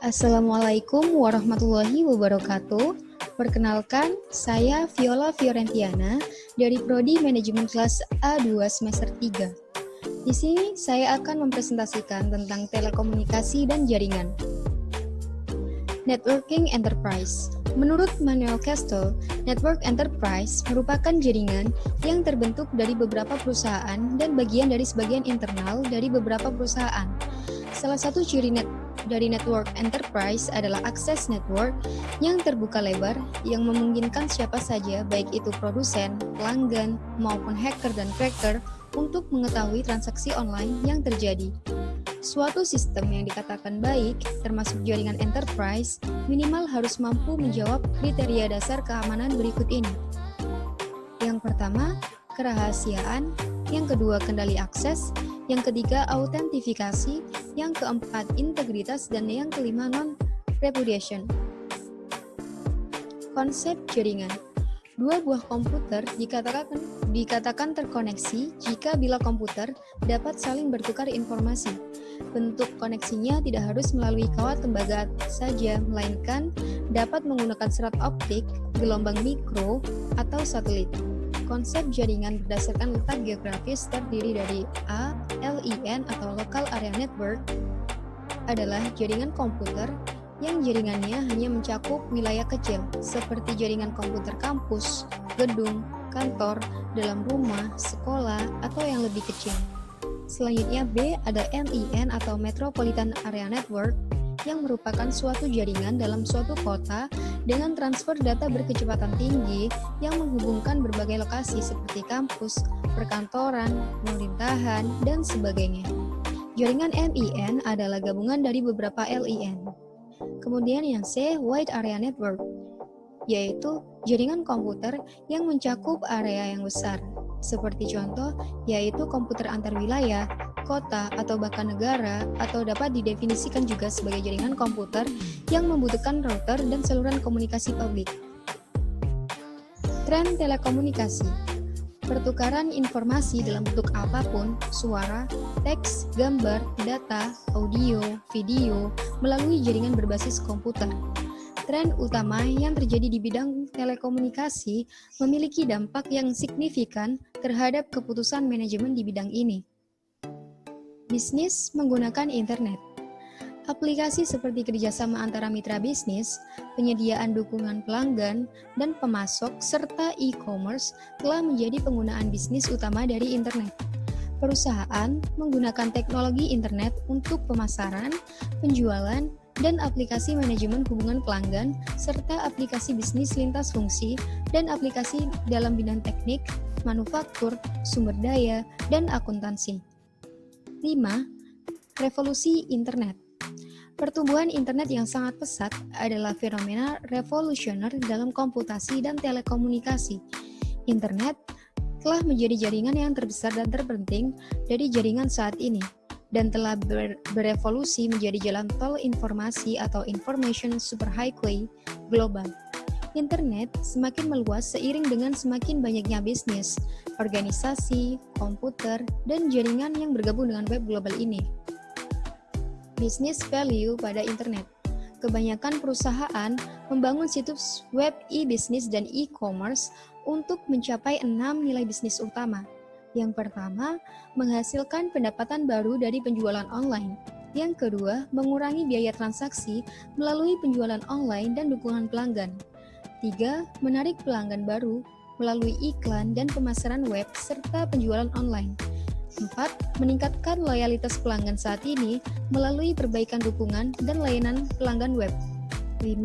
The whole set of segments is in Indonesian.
Assalamualaikum warahmatullahi wabarakatuh. Perkenalkan, saya Viola Fiorentiana dari Prodi Manajemen Kelas A2 semester 3. Di sini saya akan mempresentasikan tentang telekomunikasi dan jaringan. Networking Enterprise. Menurut Manuel Castle, Network Enterprise merupakan jaringan yang terbentuk dari beberapa perusahaan dan bagian dari sebagian internal dari beberapa perusahaan. Salah satu ciri dari network enterprise adalah akses network yang terbuka lebar yang memungkinkan siapa saja, baik itu produsen, pelanggan, maupun hacker dan cracker untuk mengetahui transaksi online yang terjadi. Suatu sistem yang dikatakan baik, termasuk jaringan enterprise, minimal harus mampu menjawab kriteria dasar keamanan berikut ini. Yang pertama, kerahasiaan. Yang kedua, kendali akses. Yang ketiga, autentifikasi. Yang keempat, integritas. Dan yang kelima, non-repudiation. Konsep jaringan. Dua buah komputer dikatakan terkoneksi bila komputer dapat saling bertukar informasi. Bentuk koneksinya tidak harus melalui kawat tembaga saja, melainkan dapat menggunakan serat optik, gelombang mikro, atau satelit. Konsep jaringan berdasarkan letak geografis terdiri dari A, LIN atau Local Area Network adalah jaringan komputer yang jaringannya hanya mencakup wilayah kecil seperti jaringan komputer kampus, gedung, kantor, dalam rumah, sekolah, atau yang lebih kecil. Selanjutnya B ada MIN atau Metropolitan Area Network yang merupakan suatu jaringan dalam suatu kota dengan transfer data berkecepatan tinggi yang menghubungkan berbagai lokasi seperti kampus, perkantoran, pemerintahan, dan sebagainya. Jaringan MIN adalah gabungan dari beberapa LIN. Kemudian yang C, Wide Area Network, yaitu jaringan komputer yang mencakup area yang besar. Seperti contoh, yaitu komputer antar wilayah, kota, atau bahkan negara, atau dapat didefinisikan juga sebagai jaringan komputer yang membutuhkan router dan saluran komunikasi publik. Tren telekomunikasi. Pertukaran informasi dalam bentuk apapun, suara, teks, gambar, data, audio, video, melalui jaringan berbasis komputer. Tren utama yang terjadi di bidang telekomunikasi memiliki dampak yang signifikan terhadap keputusan manajemen di bidang ini. Bisnis menggunakan internet. Aplikasi seperti kerjasama antara mitra bisnis, penyediaan dukungan pelanggan, dan pemasok, serta e-commerce telah menjadi penggunaan bisnis utama dari internet. Perusahaan menggunakan teknologi internet untuk pemasaran, penjualan, dan aplikasi manajemen hubungan pelanggan, serta aplikasi bisnis lintas fungsi, dan aplikasi dalam bidang teknik, manufaktur, sumber daya, dan akuntansi. 5. Revolusi internet. Pertumbuhan internet yang sangat pesat adalah fenomena revolusioner dalam komputasi dan telekomunikasi. Internet telah menjadi jaringan yang terbesar dan terpenting dari jaringan saat ini, dan telah berevolusi menjadi jalan tol informasi atau information superhighway global. Internet semakin meluas seiring dengan semakin banyaknya bisnis, organisasi, komputer, dan jaringan yang bergabung dengan web global ini. Business value pada internet. Kebanyakan perusahaan membangun situs web e-business dan e-commerce untuk mencapai 6 nilai bisnis utama. Yang pertama, menghasilkan pendapatan baru dari penjualan online. Yang kedua, mengurangi biaya transaksi melalui penjualan online dan dukungan pelanggan. 3. Menarik pelanggan baru melalui iklan dan pemasaran web serta penjualan online. 4. Meningkatkan loyalitas pelanggan saat ini melalui perbaikan dukungan dan layanan pelanggan web. 5.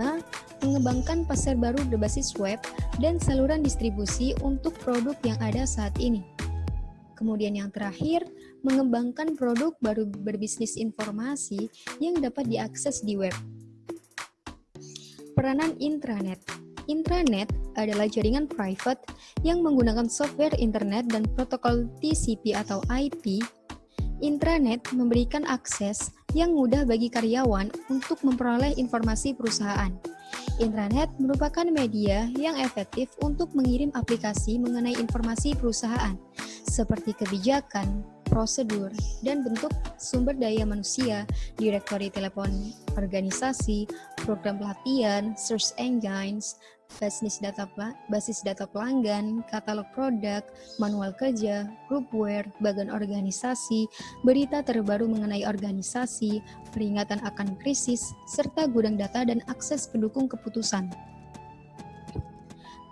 Mengembangkan pasar baru berbasis web dan saluran distribusi untuk produk yang ada saat ini. Kemudian yang terakhir, mengembangkan produk baru berbisnis informasi yang dapat diakses di web. Peranan intranet. Intranet adalah jaringan private yang menggunakan software internet dan protokol TCP atau IP. Intranet memberikan akses yang mudah bagi karyawan untuk memperoleh informasi perusahaan. Intranet merupakan media yang efektif untuk mengirim aplikasi mengenai informasi perusahaan, seperti kebijakan, prosedur, dan bentuk sumber daya manusia, direktori telepon organisasi, program pelatihan, search engines, basis data pelanggan, katalog produk, manual kerja, groupware, bagan organisasi, berita terbaru mengenai organisasi, peringatan akan krisis, serta gudang data dan akses pendukung keputusan.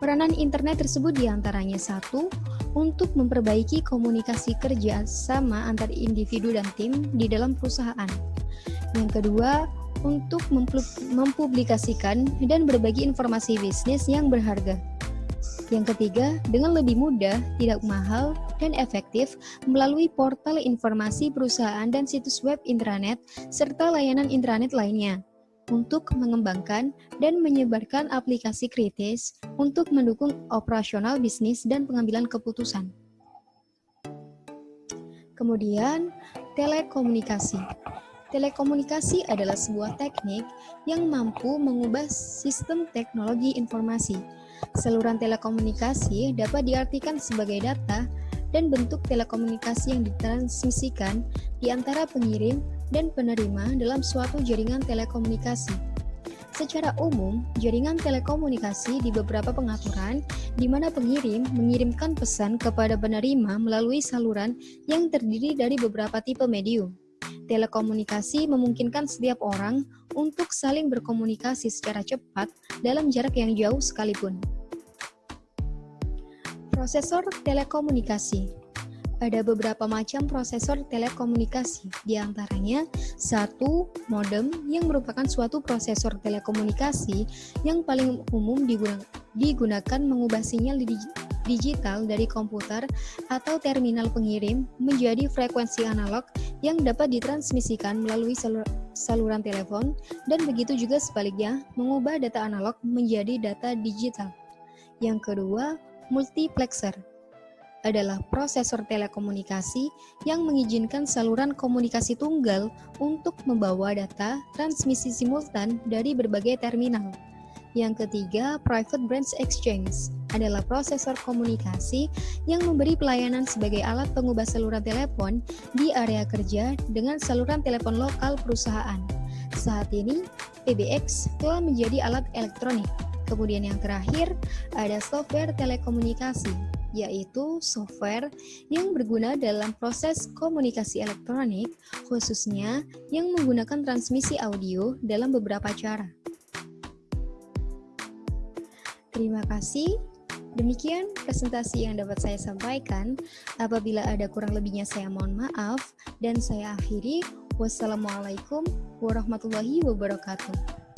Peranan internet tersebut diantaranya satu, untuk memperbaiki komunikasi kerja sama antar individu dan tim di dalam perusahaan. Yang kedua, untuk mempublikasikan dan berbagi informasi bisnis yang berharga. Yang ketiga, dengan lebih mudah, tidak mahal, dan efektif melalui portal informasi perusahaan dan situs web intranet serta layanan intranet lainnya, untuk mengembangkan dan menyebarkan aplikasi kritis untuk mendukung operasional bisnis dan pengambilan keputusan. Kemudian, telekomunikasi. Telekomunikasi adalah sebuah teknik yang mampu mengubah sistem teknologi informasi. Saluran telekomunikasi dapat diartikan sebagai data dan bentuk telekomunikasi yang ditransmisikan di antara pengirim dan penerima dalam suatu jaringan telekomunikasi. Secara umum, jaringan telekomunikasi di beberapa pengaturan di mana pengirim mengirimkan pesan kepada penerima melalui saluran yang terdiri dari beberapa tipe medium. Telekomunikasi memungkinkan setiap orang untuk saling berkomunikasi secara cepat dalam jarak yang jauh sekalipun. Prosesor telekomunikasi. Ada beberapa macam prosesor telekomunikasi, di antaranya satu, modem yang merupakan suatu prosesor telekomunikasi yang paling umum digunakan mengubah sinyal digital dari komputer atau terminal pengirim menjadi frekuensi analog yang dapat ditransmisikan melalui saluran telepon, dan begitu juga sebaliknya mengubah data analog menjadi data digital. Yang kedua, multiplexer adalah prosesor telekomunikasi yang mengizinkan saluran komunikasi tunggal untuk membawa data transmisi simultan dari berbagai terminal. Yang ketiga, private branch exchange adalah prosesor komunikasi yang memberi pelayanan sebagai alat pengubah saluran telepon di area kerja dengan saluran telepon lokal perusahaan. Saat ini, PBX telah menjadi alat elektronik. Kemudian yang terakhir, ada software telekomunikasi, yaitu software yang berguna dalam proses komunikasi elektronik, khususnya yang menggunakan transmisi audio dalam beberapa cara. Terima kasih. Demikian presentasi yang dapat saya sampaikan. Apabila ada kurang lebihnya saya mohon maaf, dan saya akhiri. Wassalamualaikum warahmatullahi wabarakatuh.